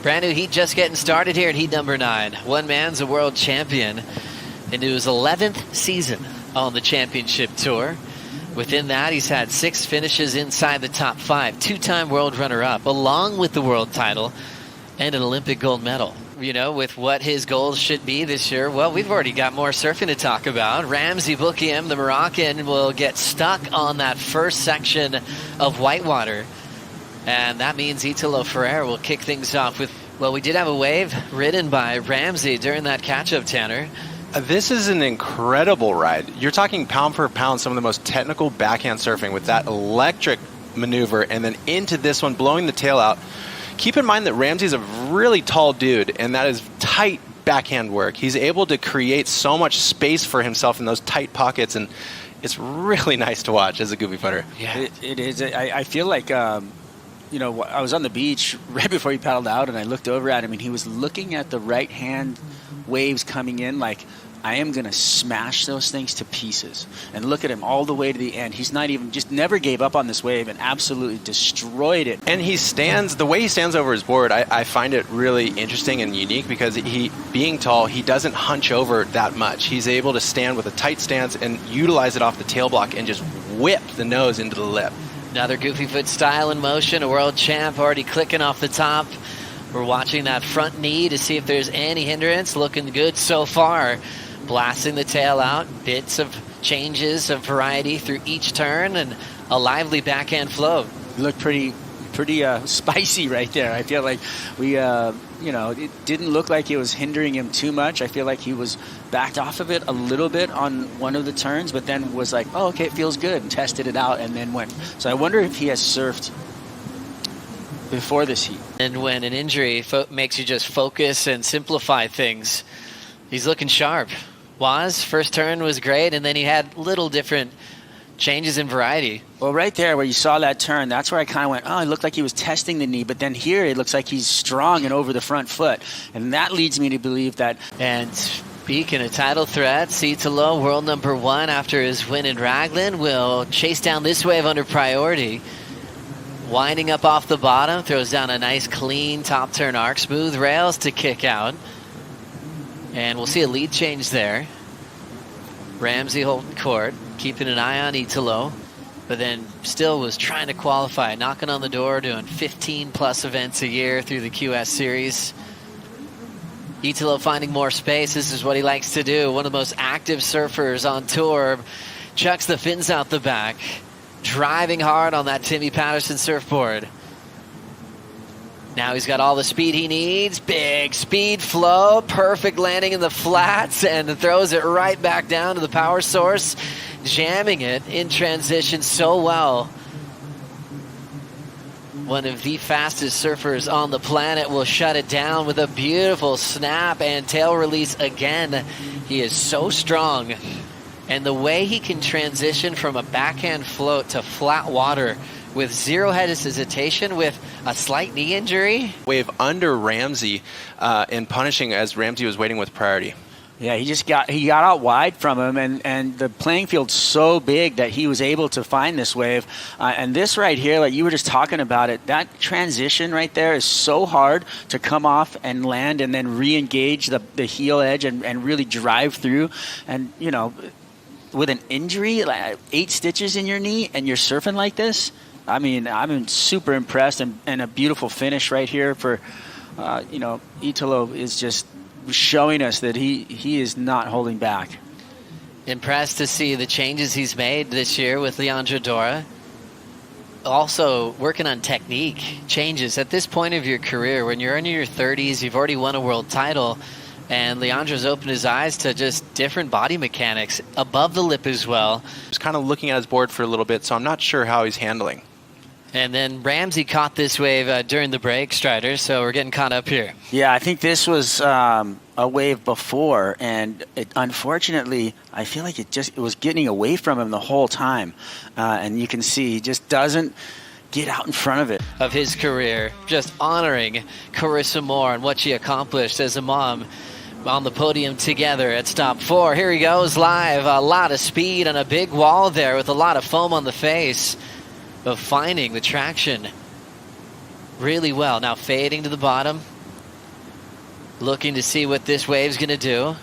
Brand new heat just getting started here in heat number 9. One man's a world champion into his 11th season on the championship tour. Within that, he's had 6 finishes inside the top 5, 2-time world runner-up, along with the world title and an Olympic gold medal. You know, with what his goals should be this year, well, we've already got more surfing to talk about. Ramzi Boukhiam, the Moroccan, will get stuck on that first section of whitewater. And that means Italo Ferreira will kick things off with, well, we did have a wave ridden by Ramzi during that catch-up, Tanner. This is an incredible ride. You're talking pound for pound, some of the most technical backhand surfing with that electric maneuver, and then into this one, blowing the tail out. Keep in mind that Ramzi's a really tall dude, and that is tight backhand work. He's able to create so much space for himself in those tight pockets, and it's really nice to watch as a goofy putter. Yeah, it is. I feel like... you know, I was on the beach right before he paddled out, and I looked over at him, and he was looking at the right-hand waves coming in like, I am going to smash those things to pieces. And look at him all the way to the end. He's not even, just never gave up on this wave and absolutely destroyed it. And he stands, the way he stands over his board, I find it really interesting and unique because he, being tall, he doesn't hunch over that much. He's able to stand with a tight stance and utilize it off the tail block and just whip the nose into the lip. Another goofy foot style in motion, a world champ already clicking off the top. We're watching that front knee to see if there's any hindrance. Looking good so far. Blasting the tail out, bits of changes of variety through each turn, and a lively backhand flow. Looked pretty spicy right there. I feel like we, you know, it didn't look like it was hindering him too much. I feel like he was backed off of it a little bit on one of the turns, but then was like, oh, okay, it feels good, and tested it out, and then went. So I wonder if he has surfed before this heat. And when an injury makes you just focus and simplify things, he's looking sharp. First turn was great, and then he had little different changes in variety. Well, right there where you saw that turn, that's where I kind of went, oh, it looked like he was testing the knee, but then here it looks like he's strong and over the front foot. And that leads me to believe that. And speaking of title threats, Italo, world number 1 after his win in Raglan, will chase down this wave under priority. Winding up off the bottom, throws down a nice clean top turn arc, smooth rails to kick out. And we'll see a lead change there. Ramzi holding court, keeping an eye on Italo, but then still was trying to qualify, knocking on the door, doing 15+ events a year through the QS series. Italo finding more space. This is what he likes to do. One of the most active surfers on tour. Chucks the fins out the back, driving hard on that Timmy Patterson surfboard. Now he's got all the speed he needs. Big speed flow. Perfect landing in the flats, and throws it right back down to the power source. Jamming it in transition so well. One of the fastest surfers on the planet will shut it down with a beautiful snap and tail release again. He is so strong. And the way he can transition from a backhand float to flat water with zero hesitation, with a slight knee injury. Wave under Ramzi in punishing as Ramzi was waiting with priority. Yeah, he got out wide from him, and the playing field's so big that he was able to find this wave. And this right here, like you were just talking about it, that transition right there is so hard to come off and land and then re-engage the heel edge and really drive through. And, you know, with an injury, like 8 stitches in your knee, and you're surfing like this, I mean, I'm super impressed, and a beautiful finish right here for, you know, Italo is just showing us that he is not holding back. Impressed to see the changes he's made this year with Leandro Dora. Also working on technique changes at this point of your career. When you're in your 30s, you've already won a world title, and Leandro's opened his eyes to just different body mechanics above the lip as well. He's kind of looking at his board for a little bit, so I'm not sure how he's handling. And then Ramzi caught this wave during the break, Strider, so we're getting caught up here. Yeah, I think this was a wave before, and unfortunately, I feel like it was getting away from him the whole time. And you can see he just doesn't get out in front of it. Of his career, just honoring Carissa Moore and what she accomplished as a mom on the podium together at stop 4. Here he goes live, a lot of speed on a big wall there with a lot of foam on the face. Of finding the traction really well. Now fading to the bottom, Looking to see what this wave's going to do.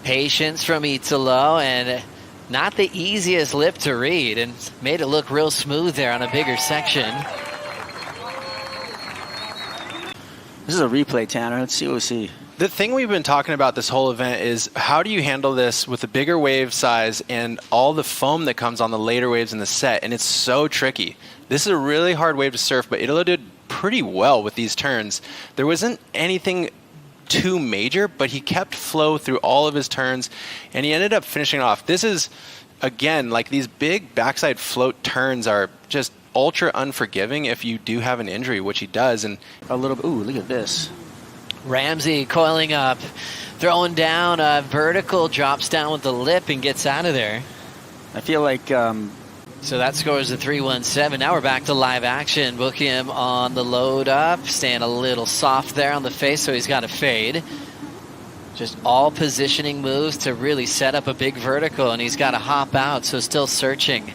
Patience from Italo, and not the easiest lip to read, and made it look real smooth there on a bigger section. This is a replay, Tanner. Let's see what we see. The thing we've been talking about this whole event is how do you handle this with a bigger wave size and all the foam that comes on the later waves in the set, and it's so tricky. This is a really hard wave to surf, but Italo did pretty well with these turns. There wasn't anything too major, but he kept flow through all of his turns, and he ended up finishing off. This is, again, like these big backside float turns are just ultra unforgiving if you do have an injury, which he does. And A little bit. Ooh, look at this. Ramzi coiling up, throwing down a vertical, drops down with the lip and gets out of there. I feel like So that scores a 3-1-7. Now we're back to live action. Boukhiam on the load up, staying a little soft there on the face, so he's got to fade. Just all positioning moves to really set up a big vertical, and he's got to hop out, so still searching.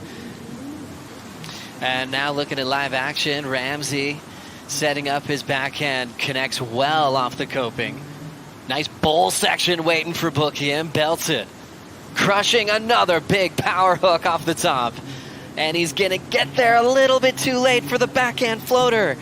And now looking at live action, Ramzi setting up his backhand, connects well off the coping. Nice bowl section waiting for Boukhiam, belts it. Crushing another big power hook off the top. And he's going to get there a little bit too late for the backhand floater.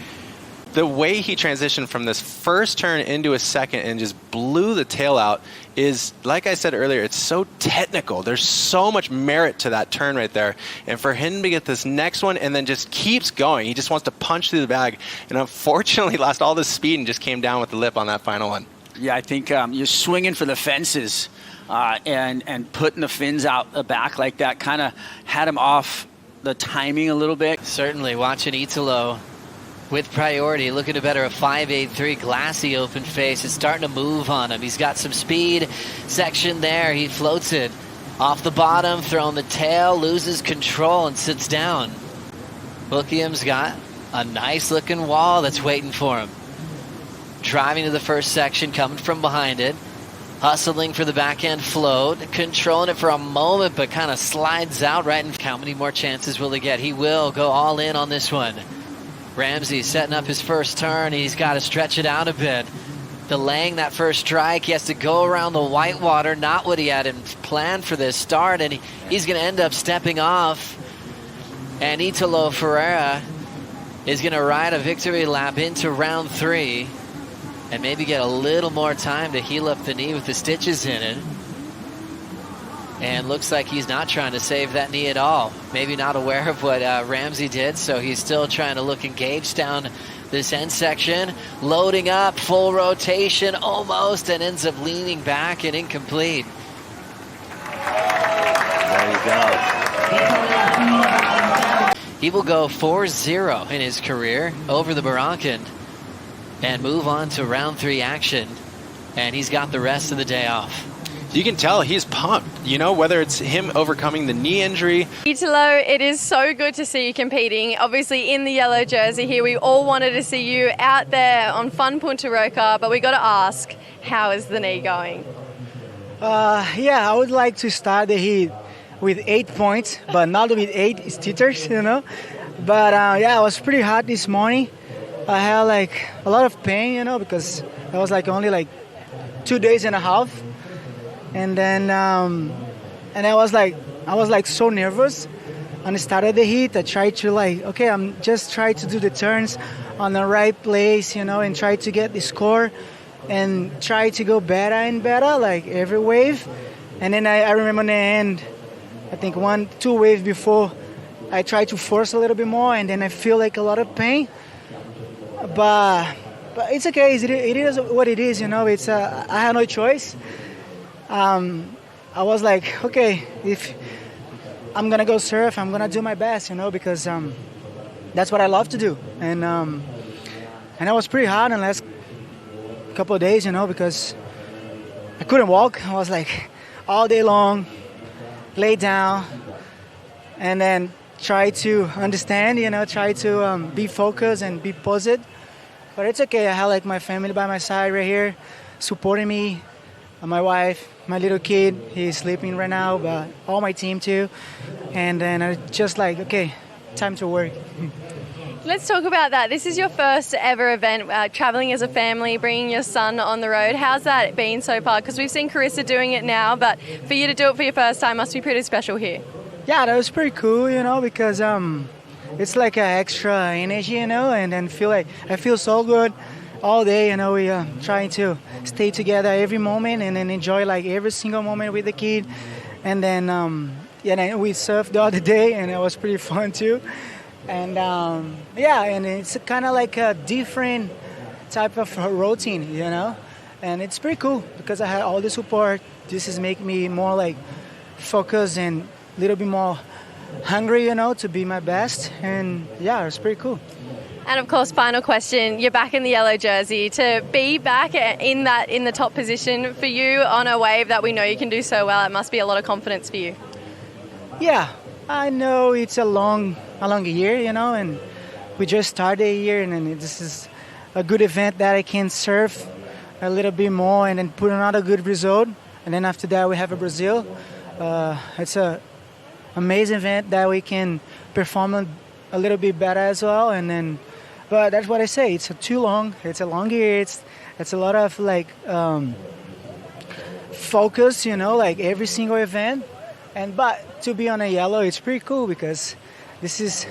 the way he transitioned from this first turn into a second and just blew the tail out is, like I said earlier, it's so technical. There's so much merit to that turn right there. And for him to get this next one and then just keeps going, he just wants to punch through the bag. And unfortunately lost all the speed and just came down with the lip on that final one. Yeah, I think you're swinging for the fences and putting the fins out the back like that kind of had him off the timing a little bit. Certainly, watching Italo with priority, looking to better a 5.83 glassy open face. It's starting to move on him. He's got some speed section there. He floats it off the bottom, throwing the tail, loses control and sits down. Boukhiam's got a nice looking wall that's waiting for him. Driving to the first section, coming from behind it. Hustling for the backhand float, controlling it for a moment, but kind of slides out right in. How many more chances will he get? He will go all in on this one. Ramzi setting up his first turn. He's got to stretch it out a bit. Delaying that first strike. He has to go around the whitewater. Not what he had in plan for this start, and he's going to end up stepping off. And Italo Ferreira is going to ride a victory lap into round 3. And maybe get a little more time to heal up the knee with the stitches in it. And looks like he's not trying to save that knee at all. Maybe not aware of what Ramzi did, so he's still trying to look engaged down this end section. Loading up, full rotation almost, and ends up leaning back and incomplete. There you go. He will go 4-0 in his career over the Moroccan and move on to round 3 action. And he's got the rest of the day off. You can tell he's pumped, you know, whether it's him overcoming the knee injury. Italo, it is so good to see you competing. Obviously in the yellow jersey here, we all wanted to see you out there on Fun Punta Roca, but we got to ask, how is the knee going? Yeah, I would like to start the heat with 8 points, but not with 8 stitters, you know. But yeah, it was pretty hot this morning. I had like a lot of pain, you know, because I was like only like 2 days and a half. And then and I was like so nervous. And I started the heat. I tried to like, okay, I'm just trying to do the turns on the right place, you know, and try to get the score and try to go better and better, like every wave. And then I remember in the end, I think 1-2 waves before, I tried to force a little bit more, and then I feel like a lot of pain. But it's okay. It is what it is, you know. It's I had no choice. I was like, okay, if I'm gonna go surf, I'm gonna do my best, you know, because that's what I love to do. And I was pretty hard in the last couple of days, you know, because I couldn't walk. I was like all day long, lay down, and then try to understand, you know, try to be focused and be positive. But it's okay. I had like my family by my side right here, supporting me. My wife, my little kid, he's sleeping right now, but all my team too. And then I just like, okay, time to work. Let's talk about that. This is your first ever event, traveling as a family, bringing your son on the road. How's that been so far? Because we've seen Carissa doing it now, but for you to do it for your first time must be pretty special here. Yeah, that was pretty cool, you know, because it's like an extra energy, you know, and then I feel so good all day, you know. We are trying to stay together every moment and then enjoy like every single moment with the kid. And then we surfed the other day, and it was pretty fun too. And and it's kind of like a different type of routine, you know, and it's pretty cool because I had all the support. This is making me more like focused and a little bit more hungry, you know, to be my best. And yeah, it's pretty cool. And of course, final question, you're back in the yellow jersey. To be back in the top position for you on a wave that we know you can do so well, it must be a lot of confidence for you. Yeah, I know it's a long year, you know, and we just started a year, and this is a good event that I can surf a little bit more and then put another good result. And then after that, we have a Brazil. It's an amazing event that we can perform a little bit better as well. And then, but that's what I say. It's too long. It's a long year. It's a lot of like focus, you know, like every single event. But to be on a yellow, it's pretty cool because this is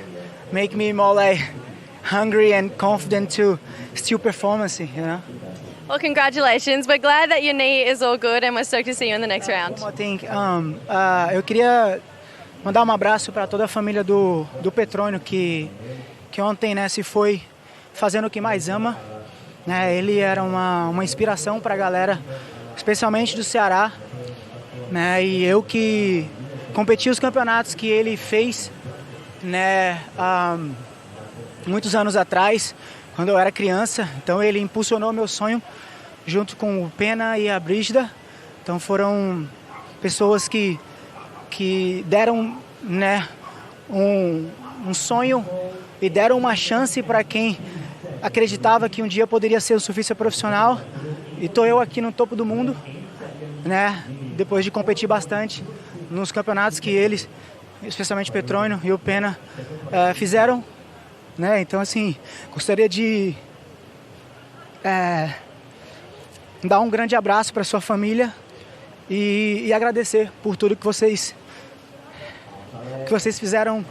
make me more like hungry and confident to still performance, you know. Well, congratulations. We're glad that your knee is all good, and we're stoked to see you in the next round. I think eu queria mandar abraço para toda a família do Petrônio que ontem, né, se foi fazendo o que mais ama, né? Ele era uma inspiração para a galera, especialmente do Ceará, né? E eu que competi os campeonatos que ele fez, né, muitos anos atrás, quando eu era criança. Então ele impulsionou meu sonho junto com o Pena e a Brígida. Então foram pessoas que deram, né, um sonho e deram uma chance para quem acreditava que um dia poderia ser um surfista profissional. E estou eu aqui no topo do mundo, né, depois de competir bastante nos campeonatos que eles, especialmente Petrônio e o Pena, fizeram, né? Então, assim, gostaria de dar um grande abraço para sua família e agradecer por tudo que vocês fizeram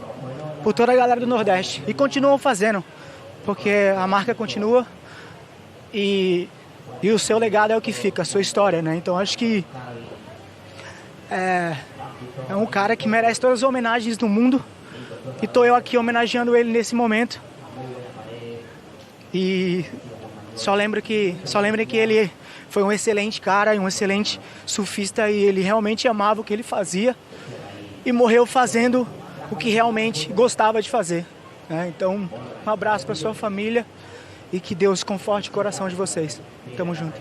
por toda a galera do Nordeste e continuam fazendo, porque a marca continua e o seu legado é o que fica, a sua história, né? Então, acho que é um cara que merece todas as homenagens do mundo e estou eu aqui homenageando ele nesse momento. E só lembrem que ele foi um excelente cara e um excelente surfista, e ele realmente amava o que ele fazia e morreu fazendo o que realmente gostava de fazer, né? Então, um abraço para sua família e que Deus conforte o coração de vocês. Tamo junto.